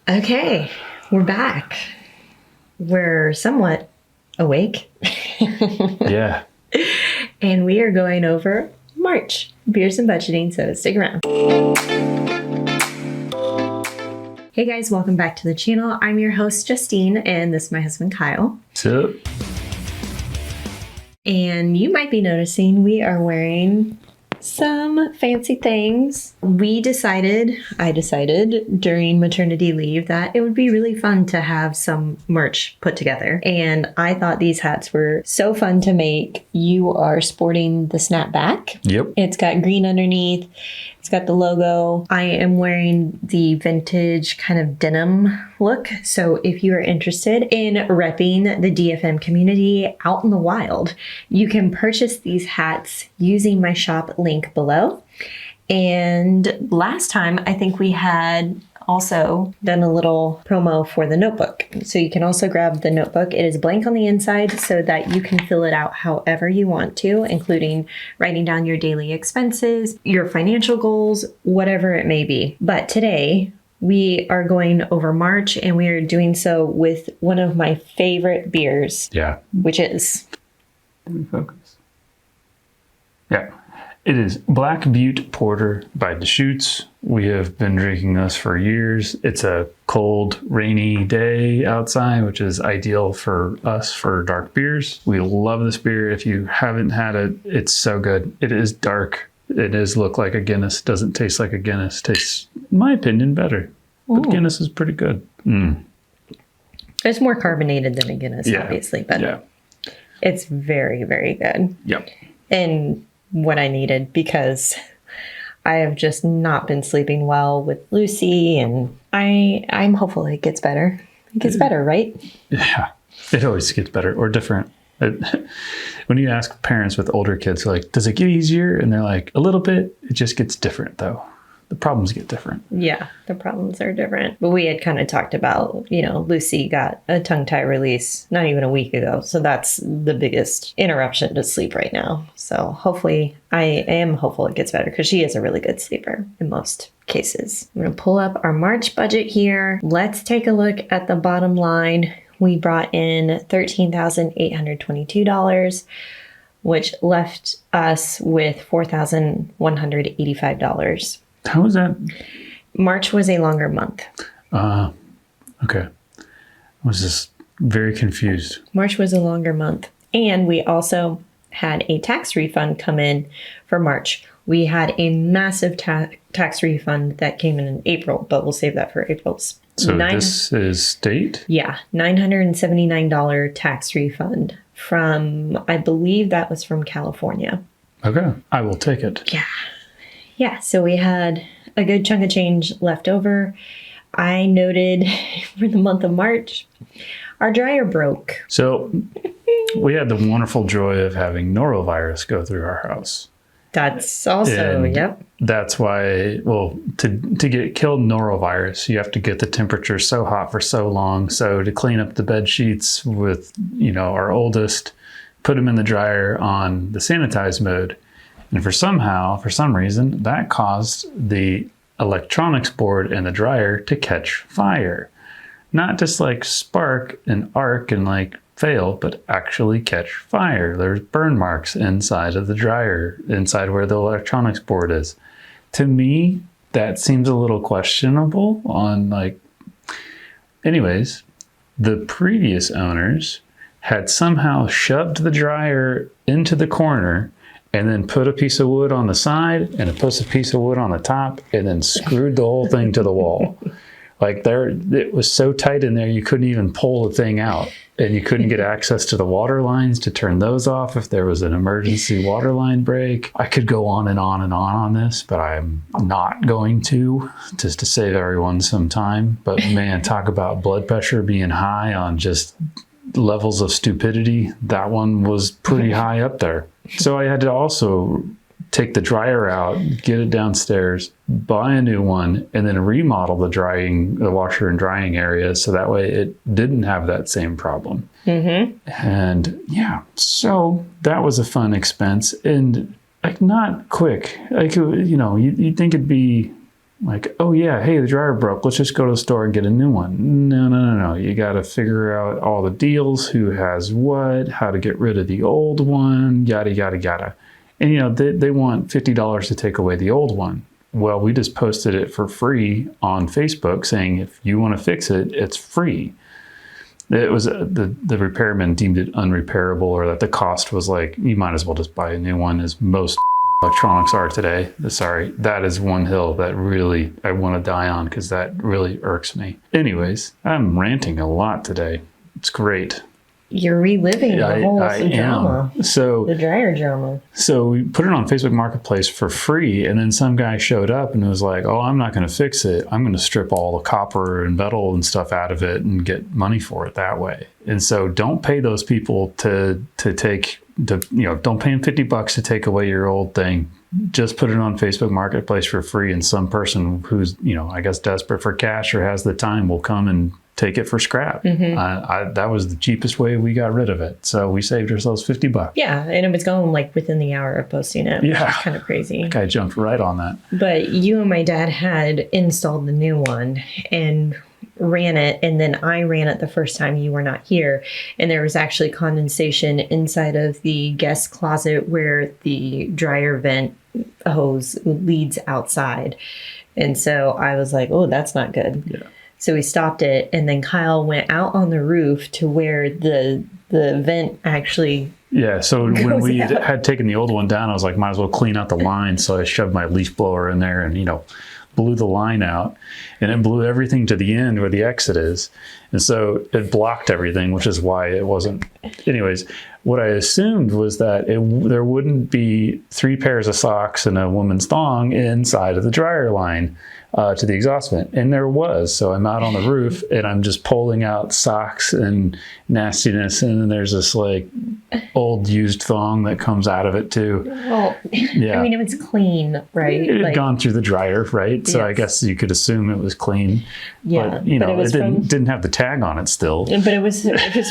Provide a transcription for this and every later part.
Okay, we're back. We're somewhat awake. Yeah. And we are going over March beers and budgeting, so stick around. Hey guys, welcome back to the channel. I'm your host, Justine, and this is my husband, Kyle. What's up? And you might be noticing we are wearing some fancy things. I decided during maternity leave that it would be really fun to have some merch put together. And I thought these hats were so fun to make. You are sporting the snapback. Yep. It's got green underneath. It's got the logo. I am wearing the vintage kind of denim look. So if you are interested in repping the DFM community out in the wild, you can purchase these hats using my shop link below. And last time, I think we had also done a little promo for the notebook. So you can also grab the notebook. It is blank on the inside so that you can fill it out however you want to, including writing down your daily expenses, your financial goals, whatever it may be. But today we are going over March, and we are doing so with one of my favorite beers. Yeah. Which is... Let me focus. Yeah. It is Black Butte Porter by Deschutes. We have been drinking this for years. It's a cold, rainy day outside, which is ideal for us for dark beers. We love this beer. If you haven't had it, it's so good. It is dark. It does look like a Guinness. Doesn't taste like a Guinness. Tastes, in my opinion, better. But Guinness is pretty good. It's more carbonated than a Guinness, obviously, but it's very, very good. Yep. And what I needed, because I have just not been sleeping well with Lucy, and I'm hopeful it gets better. It gets better, right? Yeah, it always gets better or different. When you ask parents with older kids, like, does it get easier? And they're like, a little bit. It just gets different, though. The problems get different. Yeah, the problems are different. But we had kind of talked about, Lucy got a tongue tie release not even a week ago. So that's the biggest interruption to sleep right now. So hopefully, I am hopeful it gets better, because she is a really good sleeper in most cases. I'm going to pull up our March budget here. Let's take a look at the bottom line. We brought in $13,822, which left us with $4,185. How was that? March was a longer month. Okay. I was just very confused. March was a longer month. And we also had a tax refund come in for March. We had a massive tax refund that came in April, but we'll save that for April's. So this is state? Yeah, $979 tax refund from, I believe that was from California. Okay, I will take it. Yeah, so we had a good chunk of change left over. I noted for the month of March, our dryer broke. So we had the wonderful joy of having norovirus go through our house. That's also, and that's why, well, to get killed norovirus, you have to get the temperature so hot for so long. So to clean up the bed sheets with, our oldest, put them in the dryer on the sanitize mode. And for some reason, that caused the electronics board and the dryer to catch fire. Not just like spark and arc and like fail, but actually catch fire. There's burn marks inside of the dryer, inside where the electronics board is. To me, that seems a little questionable anyways, the previous owners had somehow shoved the dryer into the corner and then put a piece of wood on the side and a piece of wood on the top, and then screwed the whole thing to the wall. It was so tight in there, you couldn't even pull the thing out, and you couldn't get access to the water lines to turn those off if there was an emergency water line break. I could go on and on and on this, but I'm not going to, just to save everyone some time. But man, talk about blood pressure being high on just levels of stupidity. That one was pretty high up there. So I had to also take the dryer out, get it downstairs, buy a new one, and then remodel the washer and drying area so that way it didn't have that same problem. And so that was a fun expense, and not quick. You'd think it'd be Like, oh yeah, hey, the dryer broke. Let's just go to the store and get a new one. No. You got to figure out all the deals, who has what, how to get rid of the old one, yada, yada, yada. And, they want $50 to take away the old one. Well, we just posted it for free on Facebook saying, if you want to fix it, it's free. It was the repairman deemed it unrepairable, or that the cost was like, you might as well just buy a new one, as most electronics are today. Sorry, that is one hill that really I want to die on, because that really irks me. Anyways, I'm ranting a lot today. It's great. You're reliving the whole drama. So the dryer drama. So we put it on Facebook Marketplace for free, and then some guy showed up and was like, oh, I'm not going to fix it. I'm going to strip all the copper and metal and stuff out of it and get money for it that way. And so don't pay those people don't pay them $50 to take away your old thing. Just put it on Facebook Marketplace for free, and some person who's, I guess desperate for cash or has the time will come and take it for scrap. That was the cheapest way we got rid of it. So we saved ourselves $50. Yeah, and it was gone like within the hour of posting it. Yeah. Which is kind of crazy. That guy jumped right on that. But you and my dad had installed the new one and ran it, and then I ran it the first time you were not here, and there was actually condensation inside of the guest closet where the dryer vent hose leads outside. And so I was like, oh, that's not good. Yeah. So we stopped it, and then Kyle went out on the roof to where the vent actually. Yeah, so when we had taken the old one down, I was like, might as well clean out the line. So I shoved my leaf blower in there and, blew the line out, and it blew everything to the end where the exit is. And so it blocked everything, which is why it wasn't. Anyways, what I assumed was that there wouldn't be 3 pairs of socks and a woman's thong inside of the dryer line to the exhaust vent. And there was. So I'm out on the roof and I'm just pulling out socks and nastiness. And then there's this like old used thong that comes out of it too. Well, yeah. I mean, it was clean, right? It had gone through the dryer, right? So yes. I guess you could assume it was clean. Yeah. But, it didn't have the tag on it still. But it was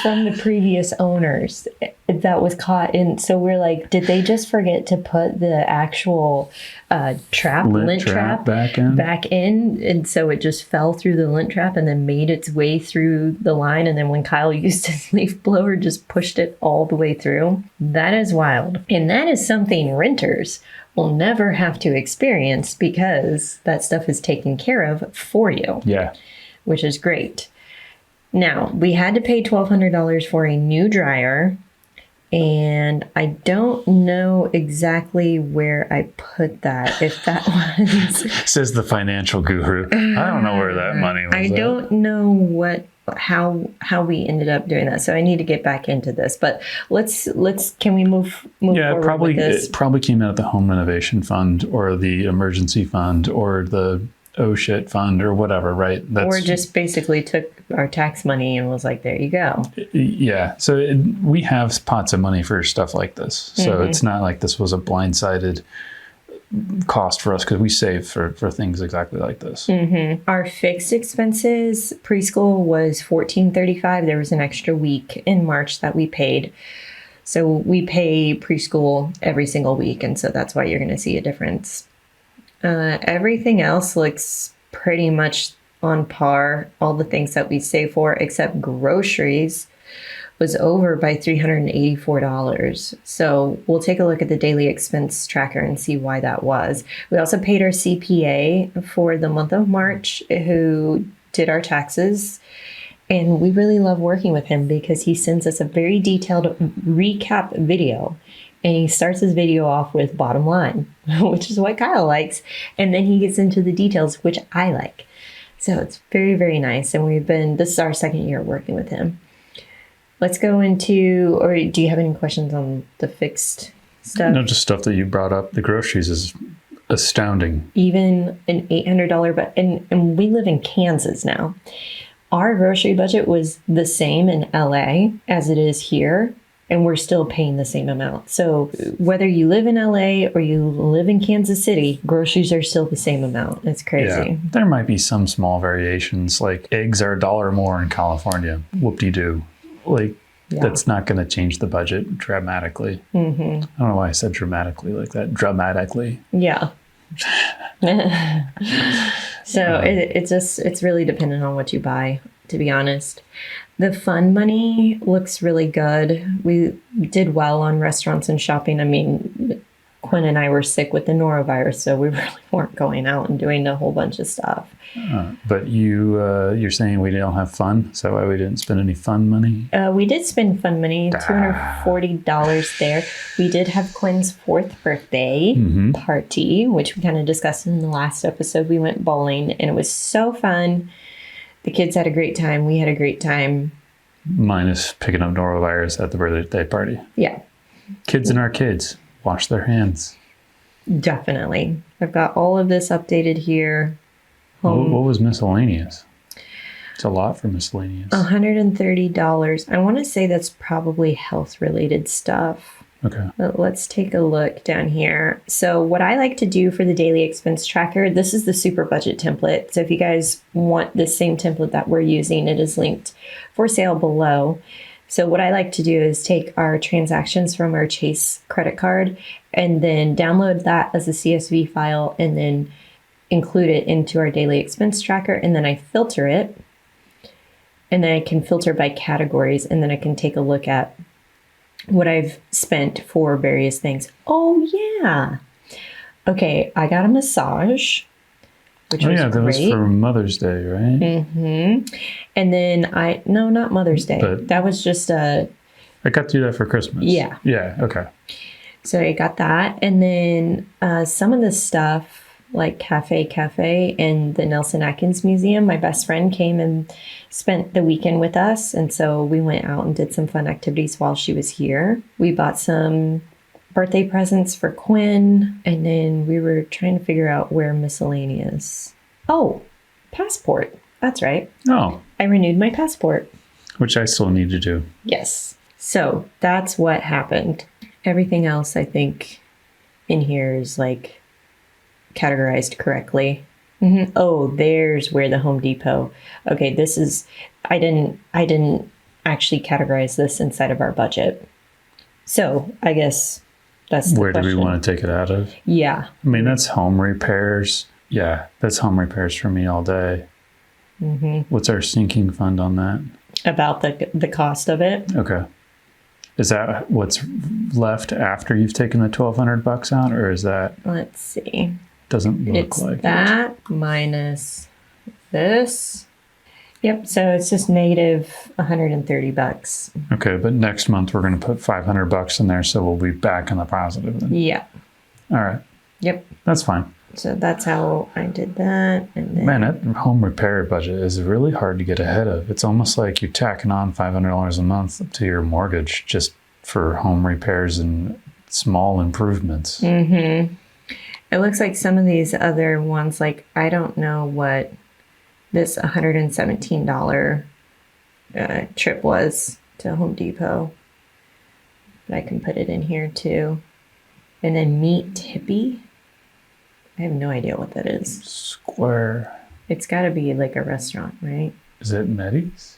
from the previous owners that was caught in. So we're like, did they just forget to put the actual lint trap back in? And so it just fell through the lint trap and then made its way through the line. And then when Kyle used his leaf blower, just pushed it all the way through. That is wild. And that is something renters will never have to experience, because that stuff is taken care of for you. Yeah. Which is great. Now, we had to pay $1,200 for a new dryer, and I don't know exactly where I put that. If that was... Says the financial guru. I don't know where that money was. I don't know how we ended up doing that. So I need to get back into this. But can we move forward probably with this? It probably came out of the home renovation fund or the emergency fund or the oh shit fund or whatever, right? Or just basically took our tax money and was like, there you go. Yeah. So we have pots of money for stuff like this. So it's not like this was a blindsided cost for us, because we save for things exactly like this. Our fixed expenses, preschool was $14.35. There was an extra week in March that we paid. So we pay preschool every single week. And so that's why you're going to see a difference. Everything else looks pretty much on par. All the things that we save for, except groceries, was over by $384. So we'll take a look at the daily expense tracker and see why that was. We also paid our CPA for the month of March, who did our taxes. And we really love working with him because he sends us a very detailed recap video. And he starts his video off with bottom line, which is what Kyle likes. And then he gets into the details, which I like. So it's very, very nice. And this is our second year working with him. Let's go into, or do you have any questions on the fixed stuff? No, just stuff that you brought up. The groceries is astounding. Even an $800 budget, and we live in Kansas now. Our grocery budget was the same in LA as it is here, and we're still paying the same amount. So whether you live in LA or you live in Kansas City, groceries are still the same amount. It's crazy. Yeah. There might be some small variations, like eggs are $1 more in California. Whoop-de-doo. That's not going to change the budget dramatically. I don't know why I said dramatically like that. Dramatically. Yeah. So it's really dependent on what you buy, to be honest. The fun money looks really good. We did well on restaurants and shopping. I mean, Quinn and I were sick with the norovirus, so we really weren't going out and doing a whole bunch of stuff. But you're saying we don't have fun? Is that why we didn't spend any fun money? We did spend fun money, $240 there. We did have Quinn's 4th birthday party, which we kind of discussed in the last episode. We went bowling, and it was so fun. The kids had a great time. We had a great time. Minus picking up norovirus at the birthday party. Yeah. Kids and our kids. Wash their hands. Definitely. I've got all of this updated here. What was miscellaneous? It's a lot for miscellaneous. $130. I want to say that's probably health-related stuff. Okay. But let's take a look down here. So what I like to do for the daily expense tracker, this is the super budget template. So if you guys want the same template that we're using, it is linked for sale below. So what I like to do is take our transactions from our Chase credit card and then download that as a CSV file and then include it into our daily expense tracker. And then I filter it. And then I can filter by categories. And then I can take a look at what I've spent for various things. Oh, yeah. Okay, I got a massage, which was that great. was for Mother's Day, right? Mm-hmm. And then no, not Mother's Day. But that was just I got to do that for Christmas. Yeah. Yeah, okay. So I got that. And then some of the stuff, like Cafe and the Nelson Atkins Museum, my best friend came and spent the weekend with us. And so we went out and did some fun activities while she was here. We bought some birthday presents for Quinn. And then we were trying to figure out where miscellaneous. Oh, passport. That's right. Oh. I renewed my passport. Which I still need to do. Yes. So that's what happened. Everything else, I think, in here is like categorized correctly. Mm-hmm. Oh, there's where the Home Depot. Okay, this is, I didn't actually categorize this inside of our budget. So I guess that's the Where question. do we want to take it out of? Yeah. I mean, that's home repairs. Yeah, that's home repairs for me all day. Mm-hmm. What's our sinking fund on that? About the cost of it. Okay. Is that what's left after you've taken the $1,200 out, or is that? Let's see. Doesn't look It's like that it. Minus this. Yep. So it's just negative $130. Okay, but next month we're going to put $500 in there, so we'll be back in the positive then. Yeah. All right. Yep. That's fine. So that's how I did that. And then Man, that home repair budget is really hard to get ahead of. It's almost like you're tacking on $500 a month to your mortgage just for home repairs and small improvements. Mm-hmm. It looks like some of these other ones, like I don't know what this $117 trip was to Home Depot, but I can put it in here too. And then Meet Tippy. I have no idea what that is. Square. It's got to be like a restaurant, right? Is it Meddy's?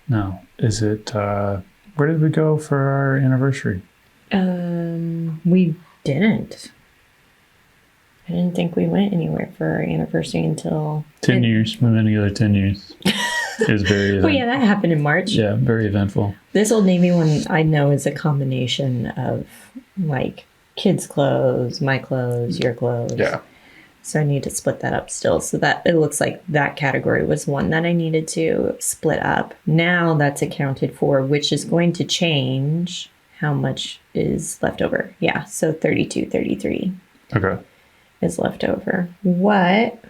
No. Is it, where did we go for our anniversary? We didn't. I didn't think we went anywhere for our anniversary until 10 years. We've been together 10 years. It was very eventful. Oh yeah, that happened in March. Yeah, very eventful. This Old Navy one I know is a combination of like kids' clothes, my clothes, your clothes. Yeah. So I need to split that up still. So that it looks like that category was one that I needed to split up. Now that's accounted for, which is going to change how much is left over. Yeah, so 33 Okay. is left over. What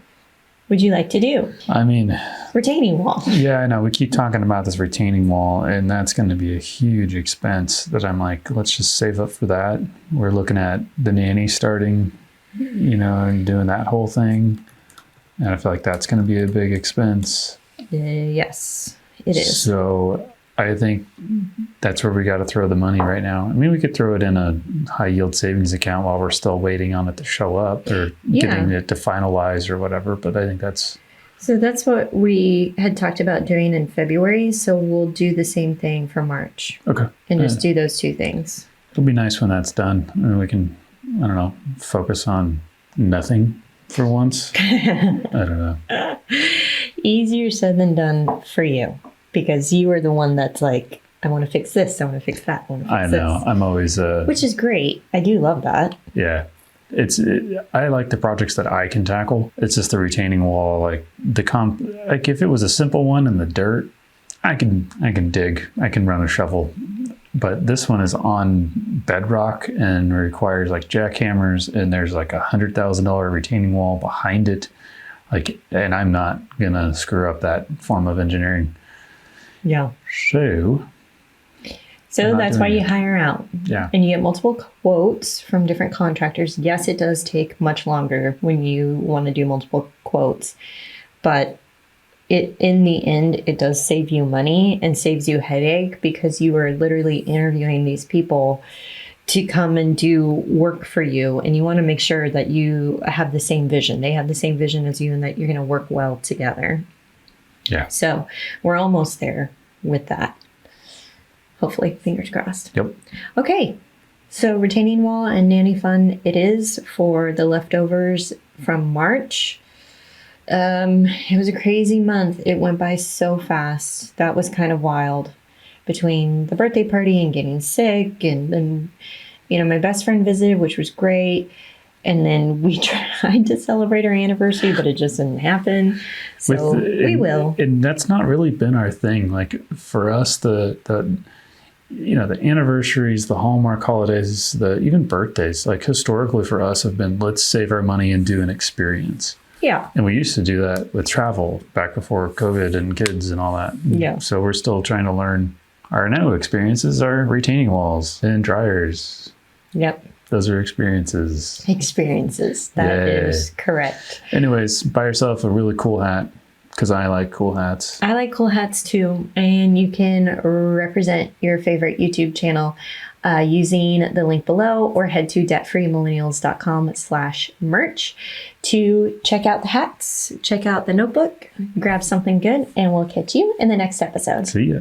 would you like to do? I mean, Retaining wall. yeah, I know. We keep talking about this retaining wall, and that's going to be a huge expense that I'm like, let's just save up for that. We're looking at the nanny starting, and doing that whole thing. And I feel like that's going to be a big expense. Yes, it is. So I think that's where we got to throw the money right now. I mean, we could throw it in a high yield savings account while we're still waiting on it to show up or getting it to finalize or whatever. But I think that's... So that's what we had talked about doing in February. So we'll do the same thing for March. Okay. And just do those two things. It'll be nice when that's done. And we can, I don't know, focus on nothing for once. I don't know. Easier said than done for you, because you are the one that's like, I want to fix this, I want to fix that, I want to fix I know. this. I'm always Which is great. I do love that. yeah. I like the projects that I can tackle. It's just the retaining wall, like like if it was a simple one in the dirt, I can dig, I can run a shovel. But this one is on bedrock and requires like jackhammers, and there's like $100,000 retaining wall behind it. Like, and I'm not gonna screw up that form of engineering. Yeah. So that's why you hire out. Yeah. And you get multiple quotes from different contractors. Yes, it does take much longer when you want to do multiple quotes, but in the end, it does save you money and saves you headache, because you are literally interviewing these people to come and do work for you. And you want to make sure that you have the same vision. They have the same vision as you, and that you're going to work well together. Yeah. So we're almost there with that. Hopefully, fingers crossed. Yep. Okay. So retaining wall and nanny fund it is for the leftovers from March. It was a crazy month. It went by so fast. That was kind of wild, between the birthday party and getting sick, and then, my best friend visited, which was great. And then we tried to celebrate our anniversary, but it just didn't happen. So we will. And that's not really been our thing. Like for us, the anniversaries, the Hallmark holidays, even birthdays, like historically for us have been, let's save our money and do an experience. Yeah. And we used to do that with travel back before COVID and kids and all that. Yeah. So we're still trying to learn. Our new experiences are retaining walls and dryers. Yep. Those are experiences. That is correct. Anyways, buy yourself a really cool hat, because I like cool hats. I like cool hats too. And you can represent your favorite YouTube channel using the link below, or head to debtfreemillennials.com/merch to check out the hats, check out the notebook, grab something good, and we'll catch you in the next episode. See ya.